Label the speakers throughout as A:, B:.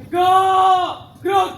A: Gerak! Gerak!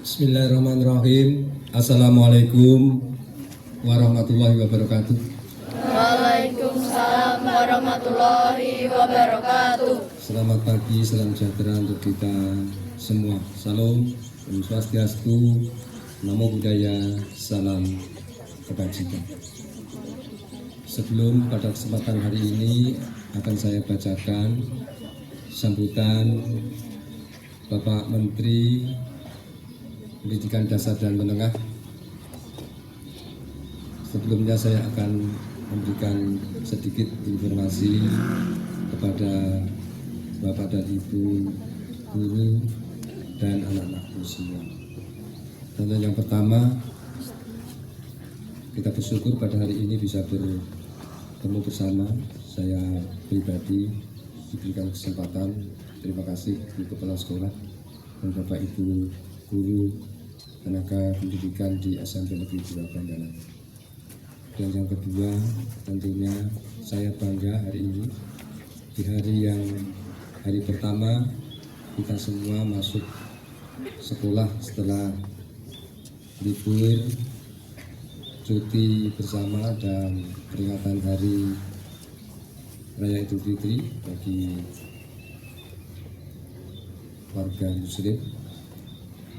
B: Bismillahirrahmanirrahim. Assalamualaikum warahmatullahi wabarakatuh.
C: Waalaikumsalam warahmatullahi wabarakatuh.
B: Selamat pagi, salam sejahtera untuk kita semua. Salam, Om Swastiastu, Namo Buddhaya, salam kebajikan. Sebelum pada kesempatan hari ini akan saya bacakan sambutan Bapak Menteri Pendidikan Dasar dan Menengah. Sebelumnya saya akan memberikan sedikit informasi kepada Bapak dan Ibu guru dan anak-anakku semua. Dan yang pertama, kita bersyukur pada hari ini bisa bertemu bersama. Saya pribadi diberikan kesempatan. Terima kasih untuk kepala sekolah dan Bapak Ibu guru tenaga pendidikan di SMP Negeri 2 Prambanan. Dan yang kedua, tentunya saya bangga hari ini di hari pertama kita semua masuk sekolah setelah libur cuti bersama dan peringatan hari Raya Idul Fitri bagi warga Muslim.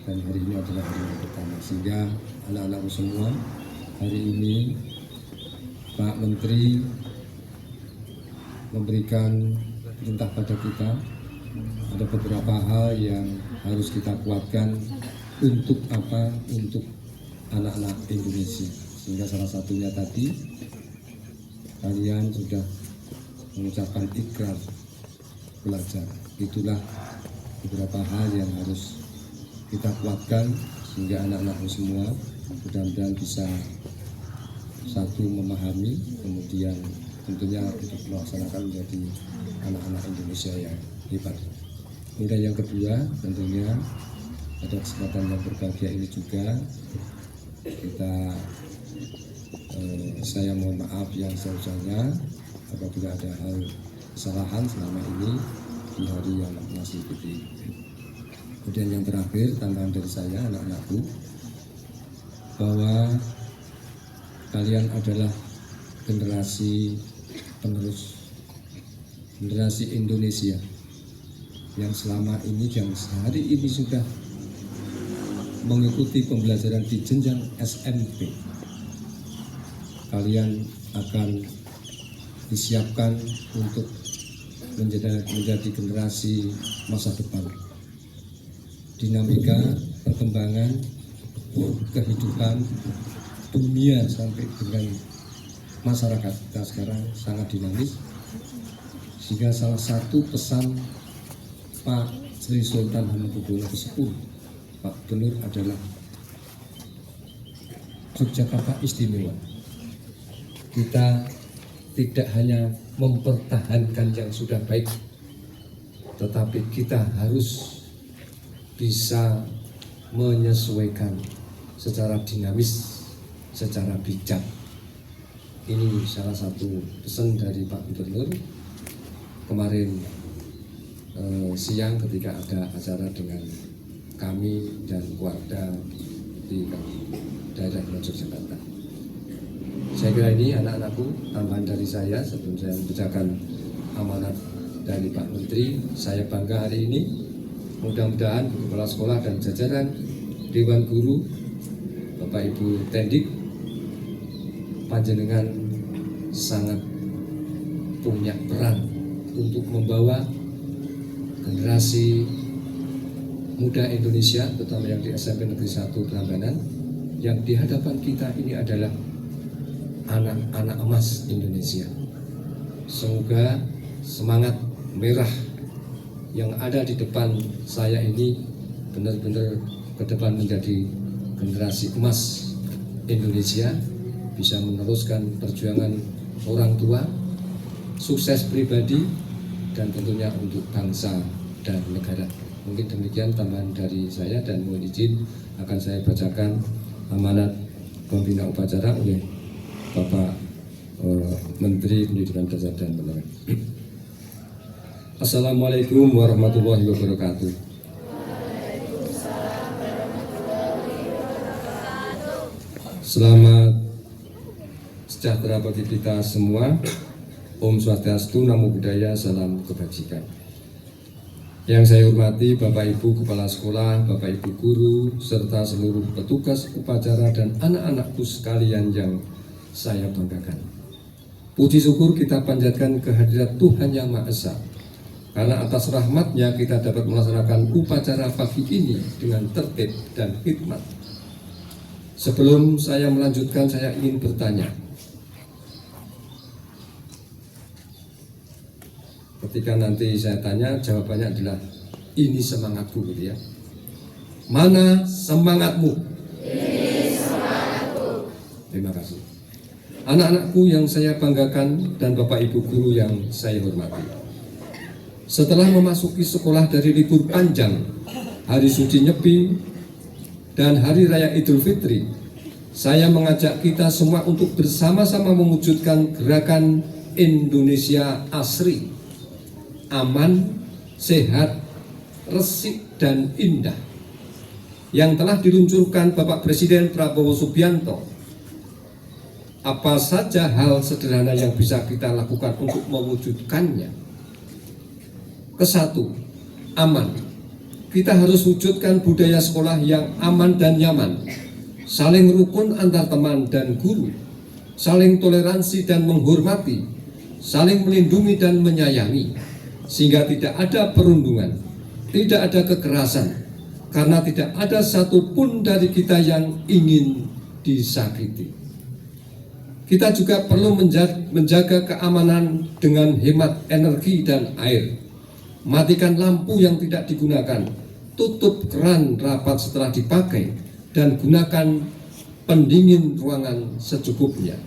B: Dan hari ini adalah hari yang pertama, sehingga anak-anakku semua hari ini Pak Menteri memberikan perintah pada kita. Ada beberapa hal yang harus kita kuatkan. Untuk apa? Untuk anak-anak Indonesia. Sehingga salah satunya tadi kalian sudah mengucapkan ikrar belajar. Itulah beberapa hal yang harus kita kuatkan sehingga anak-anakmu semua mudah-mudahan bisa satu memahami, kemudian tentunya untuk melaksanakan menjadi anak-anak Indonesia yang hebat. Kemudian yang kedua, tentunya pada kesempatan yang berbahagia ini juga saya mohon maaf yang sebesarnya apabila ada hal kesalahan selama ini di hari yang masih putih. Kemudian yang terakhir, tambahan dari saya anak-anakku, bahwa kalian adalah generasi penerus, generasi Indonesia yang selama ini, yang sehari ini sudah mengikuti pembelajaran di jenjang SMP. Kalian akan disiapkan untuk menjadi generasi masa depan. Dinamika perkembangan kehidupan dunia sampai dengan masyarakat kita sekarang sangat dinamis, sehingga salah satu pesan Pak Sri Sultan Hamengkubuwono ke-10 Pak Gubernur adalah Yogyakarta istimewa. Kita tidak hanya mempertahankan yang sudah baik, tetapi kita harus bisa menyesuaikan secara dinamis, secara bijak. Ini salah satu pesan dari Pak Gubernur kemarin siang ketika ada acara dengan kami dan keluarga di daerah Yogyakarta. Saya kira ini anak-anakku tambahan dari saya sebelum saya membacakan amanat dari Pak Menteri. Saya bangga hari ini. Mudah-mudahan kepala sekolah dan jajaran Dewan Guru, Bapak Ibu Tendik, panjenengan sangat punya peran untuk membawa generasi muda Indonesia, terutama yang di SMP Negeri 1 Prambanan, yang di hadapan kita ini adalah anak-anak emas Indonesia. Semoga semangat merah yang ada di depan saya ini benar-benar ke depan menjadi generasi emas Indonesia bisa meneruskan perjuangan orang tua, sukses pribadi, dan tentunya untuk bangsa dan negara. Mungkin demikian tambahan dari saya, dan mohon izin akan saya bacakan amanat pembina upacara oleh Bapak Menteri Pendidikan Dasar dan Menengah. Assalamualaikum warahmatullahi wabarakatuh. Selamat sejahtera bagi kita semua. Om Swastiastu, Namo Buddhaya, salam kebajikan. Yang saya hormati Bapak Ibu Kepala Sekolah, Bapak Ibu Guru, serta seluruh petugas upacara dan anak-anakku sekalian yang saya banggakan. Puji syukur kita panjatkan kehadirat Tuhan Yang Maha Esa, karena atas rahmat-Nya kita dapat melaksanakan upacara pagi ini dengan tertib dan hikmat. Sebelum saya melanjutkan, saya ingin bertanya. Ketika nanti saya tanya, jawabannya adalah ini semangatku, gitu ya. Mana semangatmu?
C: Ini semangatku.
B: Terima kasih. Anak-anakku yang saya banggakan dan Bapak Ibu guru yang saya hormati. Setelah memasuki sekolah dari libur panjang, hari suci Nyepi, dan Hari Raya Idul Fitri, saya mengajak kita semua untuk bersama-sama mewujudkan gerakan Indonesia Asri, aman, sehat, resik, dan indah yang telah diluncurkan Bapak Presiden Prabowo Subianto. Apa saja hal sederhana yang bisa kita lakukan untuk mewujudkannya? Kesatu, aman. Kita harus wujudkan budaya sekolah yang aman dan nyaman, saling rukun antar teman dan guru, saling toleransi dan menghormati, saling melindungi dan menyayangi, sehingga tidak ada perundungan, tidak ada kekerasan, karena tidak ada satupun dari kita yang ingin disakiti. Kita juga perlu menjaga keamanan dengan hemat energi dan air. Matikan lampu yang tidak digunakan, tutup keran rapat setelah dipakai, dan gunakan pendingin ruangan secukupnya.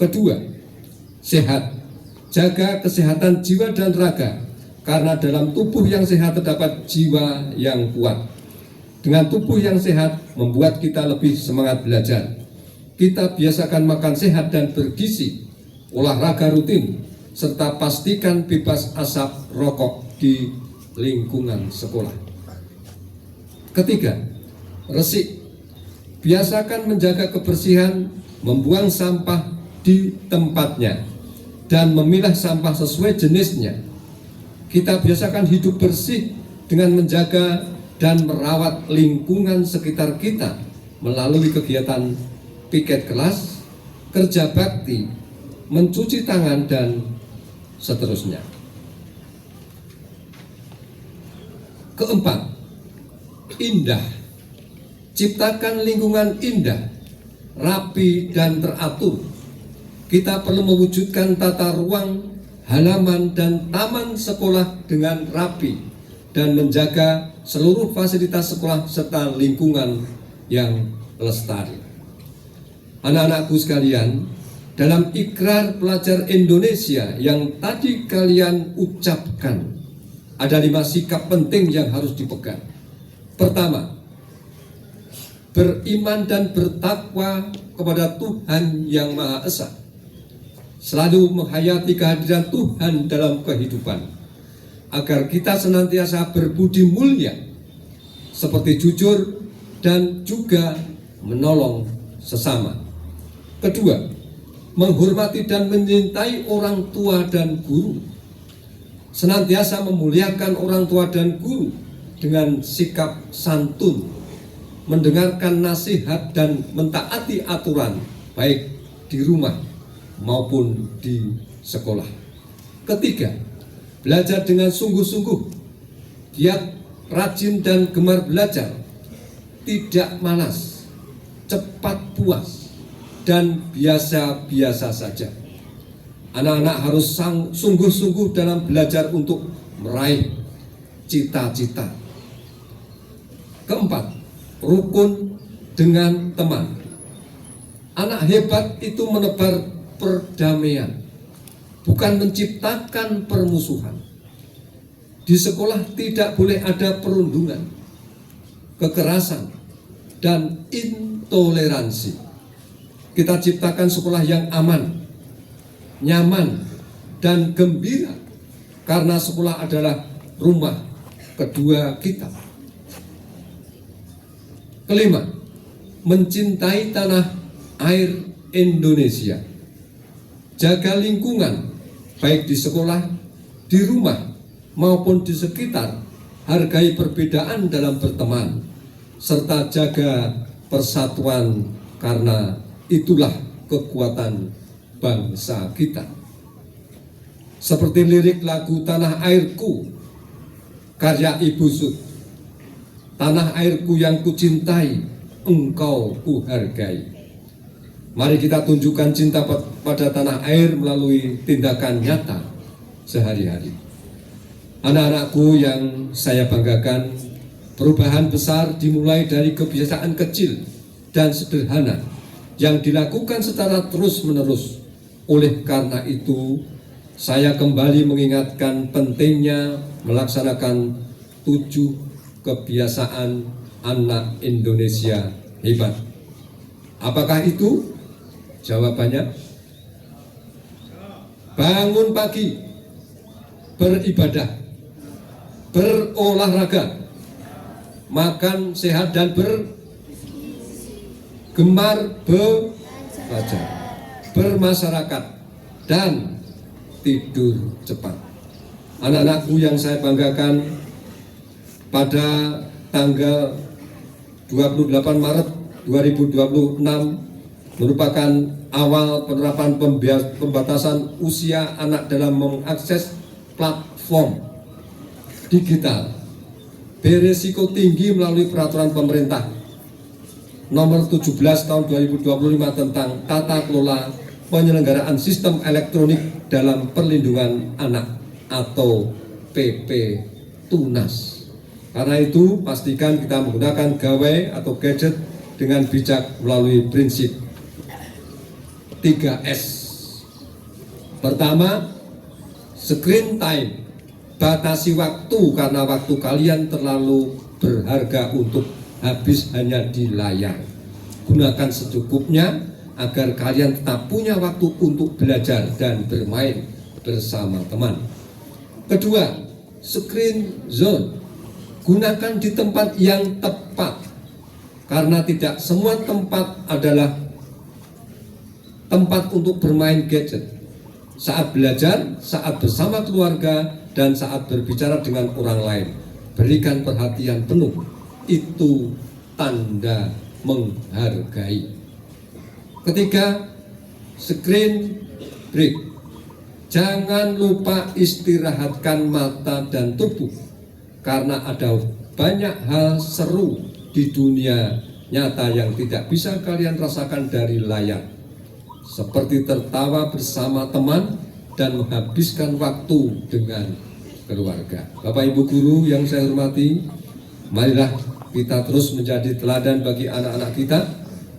B: Kedua, sehat. Jaga kesehatan jiwa dan raga, karena dalam tubuh yang sehat terdapat jiwa yang kuat. Dengan tubuh yang sehat membuat kita lebih semangat belajar. Kita biasakan makan sehat dan bergizi, olahraga rutin, serta pastikan bebas asap rokok di lingkungan sekolah. Ketiga, resik. Biasakan menjaga kebersihan, membuang sampah di tempatnya, dan memilah sampah sesuai jenisnya. Kita biasakan hidup bersih dengan menjaga dan merawat lingkungan sekitar kita melalui kegiatan piket kelas, kerja bakti, mencuci tangan, dan seterusnya. Keempat, indah. Ciptakan lingkungan indah, rapi, dan teratur. Kita perlu mewujudkan tata ruang, halaman, dan taman sekolah dengan rapi, dan menjaga seluruh fasilitas sekolah serta lingkungan yang lestari. Anak-anakku sekalian, dalam ikrar pelajar Indonesia yang tadi kalian ucapkan, ada 5 sikap penting yang harus dipegang. Pertama, beriman dan bertakwa kepada Tuhan Yang Maha Esa. Selalu menghayati kehadiran Tuhan dalam kehidupan, agar kita senantiasa berbudi mulia, seperti jujur dan juga menolong sesama. Kedua, menghormati dan menyintai orang tua dan guru. Senantiasa memuliakan orang tua dan guru dengan sikap santun, mendengarkan nasihat dan mentaati aturan baik di rumah maupun di sekolah. Ketiga, belajar dengan sungguh-sungguh, giat, rajin, dan gemar belajar, tidak malas, cepat puas, dan biasa-biasa saja. Anak-anak harus sungguh-sungguh dalam belajar untuk meraih cita-cita. Keempat, rukun dengan teman. Anak hebat itu menebar perdamaian, bukan menciptakan permusuhan. Di sekolah tidak boleh ada perundungan, kekerasan, dan intoleransi. Kita ciptakan sekolah yang aman, nyaman, dan gembira, karena sekolah adalah rumah kedua kita. Kelima, mencintai tanah air Indonesia. Jaga lingkungan, baik di sekolah, di rumah, maupun di sekitar. Hargai perbedaan dalam berteman, serta jaga persatuan, karena itulah kekuatan bangsa kita. Seperti lirik lagu Tanah Airku karya Ibu Sud. Tanah airku yang kucintai, engkau kuhargai. Mari kita tunjukkan cinta pada tanah air melalui tindakan nyata sehari-hari. Anak-anakku yang saya banggakan, perubahan besar dimulai dari kebiasaan kecil dan sederhana yang dilakukan secara terus-menerus. Oleh karena itu, saya kembali mengingatkan pentingnya melaksanakan 7 kebiasaan anak Indonesia hebat. Apakah itu? Jawabannya, bangun pagi, beribadah, berolahraga, makan sehat dan bergemar belajar, bermasyarakat, dan tidur cepat. Anak-anakku yang saya banggakan, pada tanggal 28 Maret 2026 merupakan awal penerapan pembatasan usia anak dalam mengakses platform digital beresiko tinggi melalui peraturan pemerintah nomor 17 tahun 2025 tentang tata kelola penyelenggaraan sistem elektronik dalam perlindungan anak atau PP Tunas. Karena itu, pastikan kita menggunakan gawai atau gadget dengan bijak melalui prinsip 3S. Pertama, screen time. Batasi waktu, karena waktu kalian terlalu berharga untuk habis hanya di layar. Gunakan secukupnya agar kalian tetap punya waktu untuk belajar dan bermain bersama teman. Kedua, screen zone. Gunakan di tempat yang tepat, karena tidak semua tempat adalah tempat untuk bermain gadget. Saat belajar, saat bersama keluarga, dan saat berbicara dengan orang lain, berikan perhatian penuh. Itu tanda menghargai. Ketiga, screen break. Jangan lupa istirahatkan mata dan tubuh, karena ada banyak hal seru di dunia nyata yang tidak bisa kalian rasakan dari layar, seperti tertawa bersama teman dan menghabiskan waktu dengan keluarga. Bapak Ibu guru yang saya hormati, marilah kita terus menjadi teladan bagi anak-anak kita,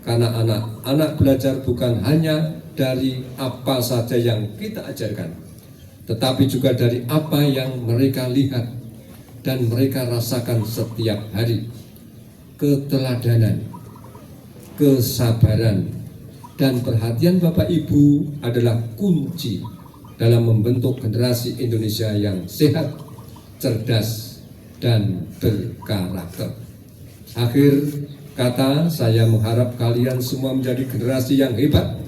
B: karena anak-anak belajar bukan hanya dari apa saja yang kita ajarkan, tetapi juga dari apa yang mereka lihat dan mereka rasakan setiap hari. Keteladanan, kesabaran, dan perhatian Bapak Ibu adalah kunci dalam membentuk generasi Indonesia yang sehat, cerdas, dan berkarakter. Akhir kata, saya mengharap kalian semua menjadi generasi yang hebat,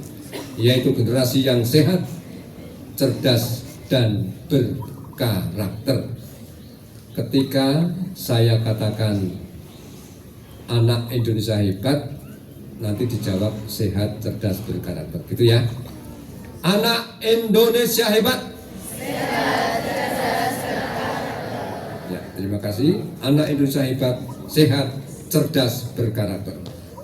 B: yaitu generasi yang sehat, cerdas, dan berkarakter. Ketika saya katakan anak Indonesia hebat, nanti dijawab sehat, cerdas, berkarakter, gitu ya. Anak Indonesia hebat. Sehat, cerdas, berkarakter. Ya, terima kasih. Anak Indonesia hebat, sehat, cerdas, berkarakter.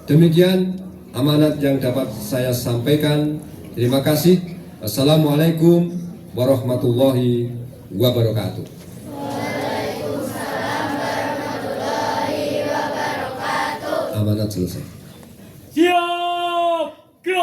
B: Demikian amanat yang dapat saya sampaikan. Terima kasih. Assalamualaikum warahmatullahi wabarakatuh.
C: Waalaikumsalam warahmatullahi wabarakatuh.
B: Amanat selesai.
A: Siap, gerak.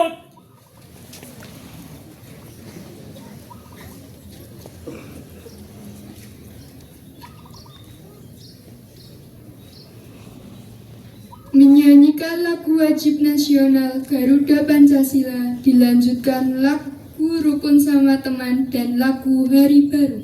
D: Ketika lagu wajib nasional Garuda Pancasila dilanjutkan lagu Rukun Sama Teman dan lagu Hari Baru.